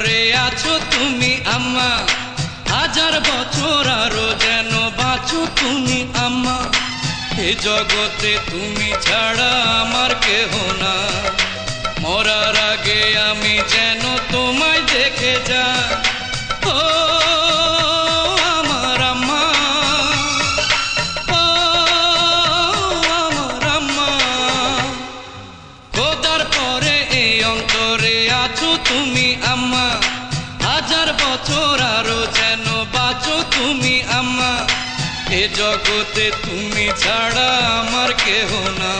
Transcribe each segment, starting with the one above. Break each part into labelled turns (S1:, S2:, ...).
S1: অন্তরে আছো তুমি আম্মা, হাজার বছর আরো যেন বাঁচো তুমি আম্মা। এ জগতে তুমি ছাড়া আমার কেহ না, মরার আগে আমি যেন তোমায় দেখে যাই। ও আমার আম্মা, ও আমার আম্মা, খোদার পরে এই অন্তরে আছো তুমি আম্মা, হাজার বছর আরো যেন বাঁচো তুমি আম্মা। এ জগতে তুমি ছাড়া আমার কেহ না,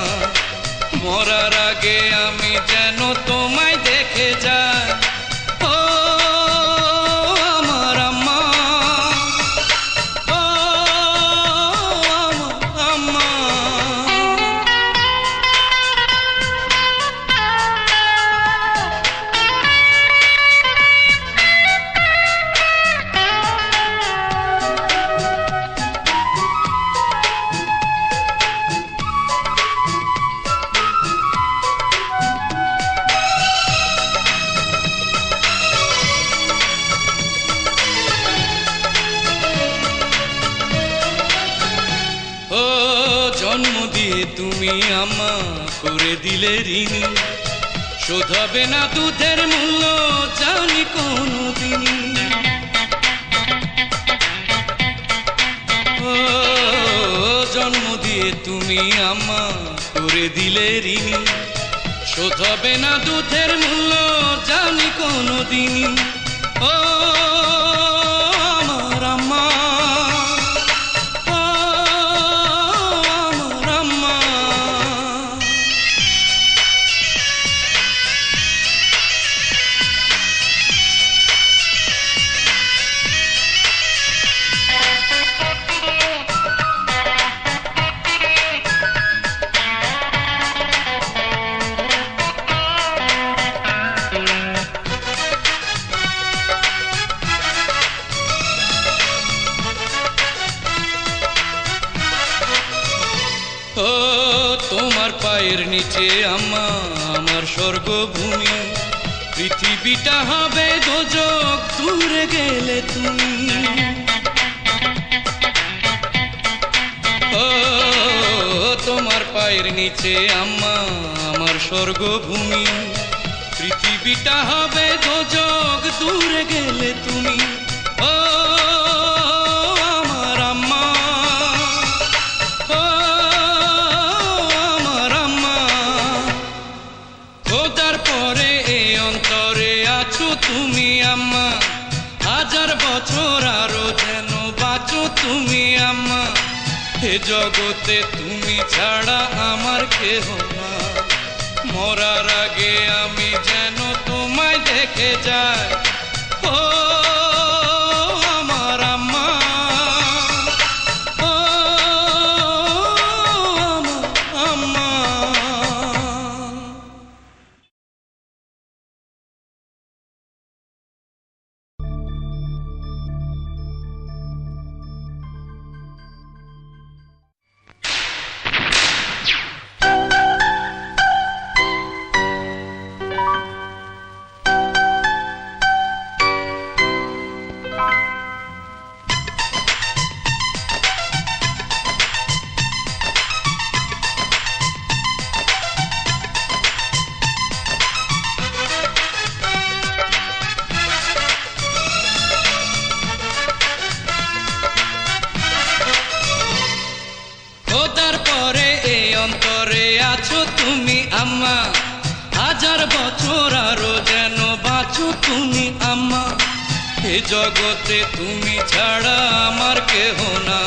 S1: মরার আগে আমি যেন তোমায় দেখে যাই। ও আমার আম্মা, ও আমার আম্মা। জন্ম দিয়ে তুমি আম্মা করে দিলে ঋণী, শোধ হবে না দুধের মূল্য জানি কোনদিনই। ও জন্ম দিয়ে তুমি আম্মা করে দিলে ঋণী, শোধ হবে না দুধের মূল্য জানি কোনদিনই। ও আমার আম্মা, ও তোমার পায়ের নিচে আম্মা আমার স্বর্গভূমি, পৃথিবীটা হবে দোজক দূরে গেলে তুমি। ও তোমার পায়ের নিচে আম্মা আমার স্বর্গভূমি, পৃথিবীটা হবে দোজক দূরে গেলে তুমি। ও আমার আম্মা, খোদার পরে এই অন্তরে আছো তুমি আম্মা, হাজার বছর আরো যেন বাঁচো তুমি আম্মা। এ জগতে তুমি ছাড়া আমার কেহ না, মরার আগে আমি যেন তোমায় দেখে যাই। ও আমার আম্মা, ও আমার আম্মা। তুমি আম্মা, হাজার বছর আরো যেন বাঁচো তুমি আম্মা। এ জগতে তুমি ছাড়া আমার কেহ না।